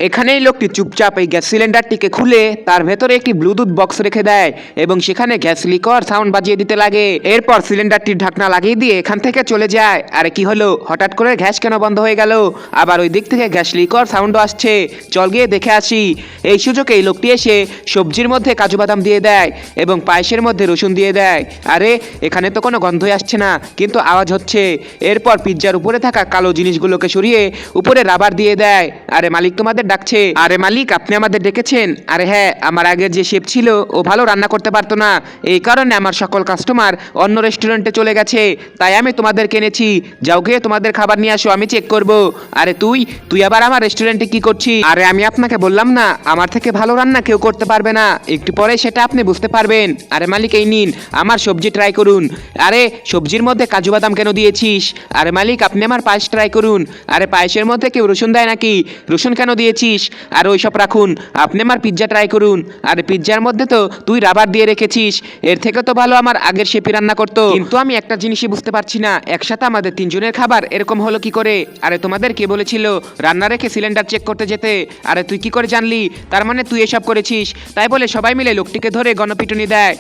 এখানেই লোকটি চুপচাপ এই গ্যাস সিলিন্ডারটিকে খুলে তার ভেতরে একটি ব্লুটুথ বক্স রেখে দেয় এবং সেখানে গ্যাস লিকর সাউন্ড বাজিয়ে দিতে লাগে। এরপর সিলিন্ডারটির ঢাকনা লাগিয়ে দিয়ে এখান থেকে চলে যায়। আরে কি হলো, হঠাৎ করে গ্যাস কেন বন্ধ হয়ে গেল? আবার ওই দিক থেকে গ্যাস লিকর সাউন্ডও আসছে, চল গিয়ে দেখে আসি। এই সুযোগে এই লোকটি এসে সবজির মধ্যে কাজু বাদাম দিয়ে দেয় এবং পায়েসের মধ্যে রসুন দিয়ে দেয়। আরে এখানে তো কোনো গন্ধই আসছে না, কিন্তু আওয়াজ হচ্ছে। এরপর পিৎজার উপরে থাকা কালো জিনিসগুলোকে সরিয়ে উপরে রাবার দিয়ে দেয়। আরে মালিক তোমাদের ডাকছে। আরে মালিক, আপনি আমাদের ডেকেছেন? আরে হ্যাঁ, আমার আগের যে শেফ ছিল ও ভালো রান্না করতে পারতো না, এই কারণে আমার সকল কাস্টমার অন্য রেস্টুরেন্টে চলে গেছে, তাই আমি তোমাদেরকে এনেছি। যাও গিয়ে তোমাদের খাবার নিয়ে আসো, আমি চেক করব। আরে তুই তুই আবার আমার রেস্টুরেন্টে কি করছিস? আরে আমি আপনাকে বললাম না, আমার থেকে ভালো রান্না কেউ করতে পারবে না, একটু পরে সেটা আপনি বুঝতে পারবেন। আরে মালিক, এই নিন আমার সবজি ট্রাই করুন। আরে সবজির মধ্যে কাজু বাদাম কেন দিয়েছিস? আরে মালিক, আপনি আমার পায়েস ট্রাই করুন। আরে পায়েসের মধ্যে কেউ রসুন দেয় নাকি? রসুন কেন দিয়েছিস? আর ওইসব রাখুন, আপনি আমার পিৎজা ট্রাই করুন। আরে পিৎজার মধ্যে তো তুই রাবার দিয়ে রেখেছিস, এর থেকে তো ভালো আমার আগের শেফি রান্না করতো। কিন্তু আমি একটা জিনিসই বুঝতে পারছি না, একসাথে আমাদের তিনজনের খাবার এরকম হলো কি করে? আরে তোমাদের কে বলেছিল রান্না রেখে সিলিন্ডার চেক করতে যেতে? আরে তুই কি করে জানলি? তার মানে তুই এসব করেছিস? তাই বলে সবাই মিলে লোকটিকে ধরে গণপিটুনি দেয়।